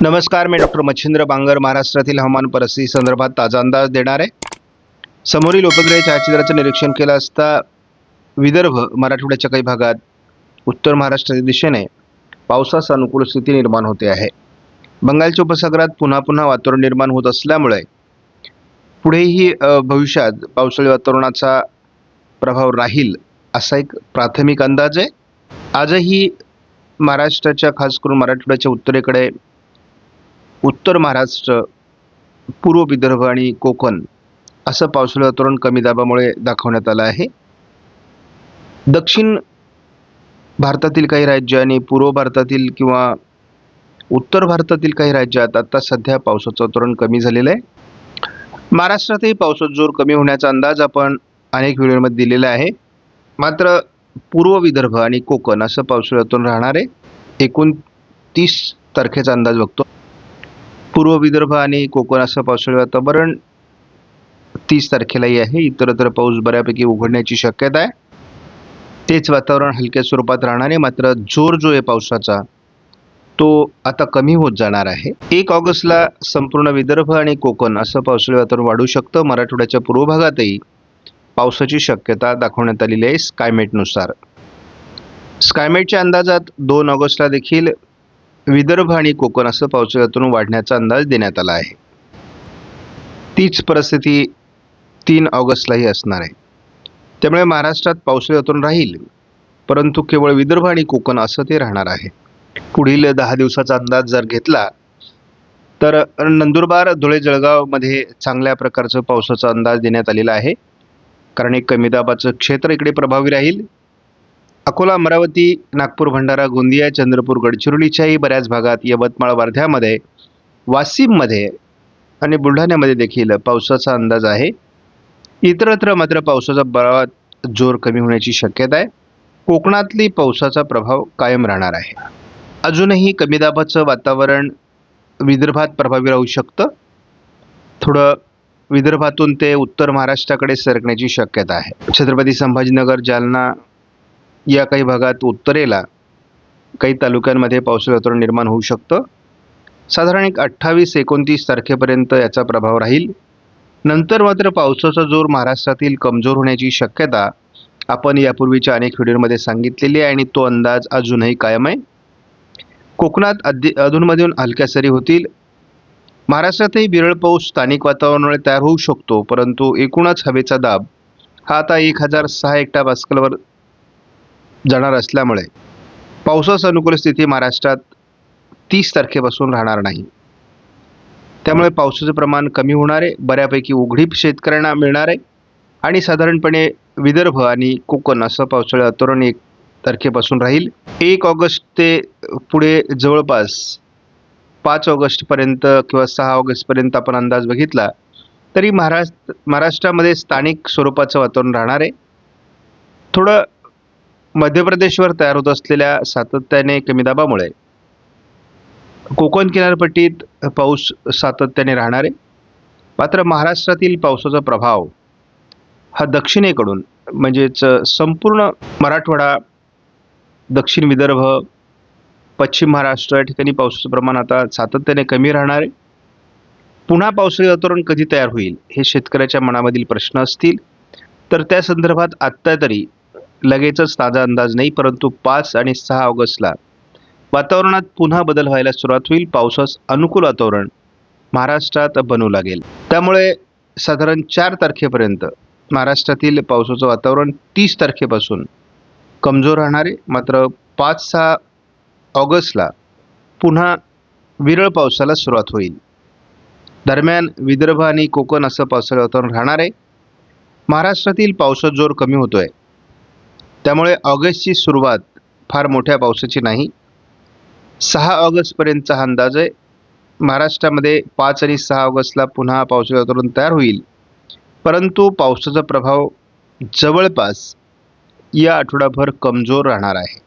नमस्कार, मी डॉक्टर मच्छिंद्र बांगर महाराष्ट्रातील हवामान परिस्थिती संदर्भात ताजा अंदाज देणार आहे। समोरील उपग्रह छायाचित्राचं निरीक्षण केलं असता विदर्भ मराठवाड्याच्या काही भागात उत्तर महाराष्ट्राच्या दिशेने पावसास अनुकूल स्थिती निर्माण होते आहे। बंगालच्या उपसागरात पुन्हा वातावरण निर्माण होत असल्यामुळे पुढेही भविष्यात पावसाळी वातावरणाचा प्रभाव राहील असा एक प्राथमिक अंदाज आहे। आजही महाराष्ट्राच्या खास करून मराठवाड्याच्या उत्तरेकडे उत्तर महाराष्ट्र, पूर्व विदर्भ आणि कोकण असं पावसाळी वातावरण कमी दाबामुळे दाखवण्यात आलं आहे। दक्षिण भारतातील काही राज्य आणि पूर्व भारतातील किंवा उत्तर भारतातील काही राज्यात आता सध्या पावसाचं वातावरण कमी झालेलं आहे। महाराष्ट्रातही पावसाचा जोर कमी होण्याचा अंदाज आपण अनेक व्हिडिओमध्ये दिलेला आहे। मात्र पूर्व विदर्भ आणि कोकण असं पावसाळी वातावरण राहणार आहे। 29 तारखेचा अंदाज बघतो। पूर्व विदर्भ आणि कोकण असं पावसाळी वातावरण 30 तारखेलाही आहे। इतरत्र पाऊस बऱ्यापैकी उघडण्याची शक्यता आहे। तेच वातावरण हलक्या स्वरूपात राहणार आहे। मात्र जोर जो आहे पावसाचा तो आता कमी होत जाणार आहे। 1 ऑगस्टला संपूर्ण विदर्भ आणि कोकण असं पावसाळी वातावरण वाढू शकतं। मराठवाड्याच्या पूर्व भागातही पावसाची शक्यता दाखवण्यात आलेली आहे स्कायमेटनुसार। स्कायमेटच्या अंदाजात 2 ऑगस्टला देखील विदर्भ आणि कोकण असं पावसाळी वातावरण वाढण्याचा अंदाज देण्यात आला आहे। तीच परिस्थिती 3 ऑगस्टलाही असणार आहे। त्यामुळे महाराष्ट्रात पावसाळी वातावरण राहील, परंतु केवळ विदर्भ आणि कोकण असं ते राहणार आहे। पुढील 10 दिवसाचा अंदाज जर घेतला तर नंदुरबार, धुळे, जळगावमध्ये चांगल्या प्रकारचं पावसाचा अंदाज देण्यात आलेला आहे, कारण एक कमी दाबाचं क्षेत्र इकडे प्रभावी राहील। अकोला, अमरावती, नागपूर, भंडारा, गोंदिया, चंद्रपूर, गडचिरोलीच्याही बऱ्याच भागात, यवतमाळ, वर्ध्यामध्ये, वाशिममध्ये आणि बुलढाण्यामध्ये देखील पावसाचा अंदाज आहे। इतरत्र मात्र पावसाचा बराच जोर कमी होण्याची शक्यता आहे। कोकणातली पावसाचा प्रभाव कायम राहणार आहे। अजूनही कमी दाबाचं वातावरण विदर्भात प्रभावी राहू शकतं। थोडं विदर्भातून ते उत्तर महाराष्ट्राकडे सरकण्याची शक्यता आहे। छत्रपती संभाजीनगर, जालना या काही भागात उत्तरेला काही तालुक्यांमध्ये पावसाळी वातावरण निर्माण होऊ शकतं। साधारण 28-29 तारखेपर्यंत याचा प्रभाव राहील। नंतर मात्र पावसाचा जोर महाराष्ट्रातील कमजोर होण्याची शक्यता आपण यापूर्वीच्या अनेक व्हिडिओमध्ये सांगितलेली आहे आणि तो अंदाज अजूनही कायम आहे। कोकणात अधूनमधून हलक्या सरी होतील। महाराष्ट्रातही विरळ पाऊस स्थानिक वातावरणामुळे तयार होऊ शकतो, परंतु एकूणच हवेचा दाब हा आता 1006 हेक्टोपास्कलवर जाणार असल्यामुळे पावसास अनुकूल स्थिती महाराष्ट्रात 30 तारखेपासून राहणार नाही। त्यामुळे पावसाचं प्रमाण कमी होणार आहे, बऱ्यापैकी उघडीप शेतकऱ्यांना मिळणार आहे आणि साधारणपणे विदर्भ आणि कोकण असं पावसाळी वातावरण 1 तारखेपासून राहील। 1 ऑगस्ट ते पुढे जवळपास 5 ऑगस्टपर्यंत किंवा 6 ऑगस्टपर्यंत आपण अंदाज बघितला तरी महाराष्ट्रामध्ये स्थानिक स्वरूपाचं वातावरण राहणार आहे। थोडं मध्य प्रदेशवर तयार होत असलेल्या सातत्याने कमी दाबामुळे कोकण किनारपट्टीत पाऊस सातत्याने राहणार आहे। मात्र महाराष्ट्रातील पावसाचा प्रभाव हा दक्षिणेकडून म्हणजेच संपूर्ण मराठवाडा, दक्षिण विदर्भ, पश्चिम महाराष्ट्र या ठिकाणी पावसाचं प्रमाण आता सातत्याने कमी राहणार आहे। पुन्हा पावसाळी वातावरण कधी तयार होईल हे शेतकऱ्याच्या मनामधील प्रश्न असतील, तर त्या संदर्भात आत्ता तरी लगेचच ताजा अंदाज नाही, परंतु 5 आणि 6 ऑगस्टला वातावरणात पुन्हा बदल व्हायला सुरुवात होईल। पावसास अनुकूल वातावरण महाराष्ट्रात बनू लागेल। त्यामुळे साधारण 4 तारखेपर्यंत महाराष्ट्रातील पावसाचं वातावरण 30 तारखेपासून कमजोर राहणार आहे। मात्र 5-6 ऑगस्टला पुन्हा विरळ पावसाला सुरुवात होईल। दरम्यान विदर्भ आणि कोकण असं पावसाळी वातावरण राहणार आहे। महाराष्ट्रातील पावसाचा जोर कमी होतोय, त्यामुळे ऑगस्टची सुरुवात फार मोठ्या पावसाची नाही। 6 ऑगस्टपर्यंतचा हा अंदाज आहे। महाराष्ट्रामध्ये 5 आणि 6 ऑगस्टला पुन्हा पावसाळी वातावरण तयार होईल, परंतु पावसाचा प्रभाव जवळपास या आठवडाभर कमजोर राहणार आहे।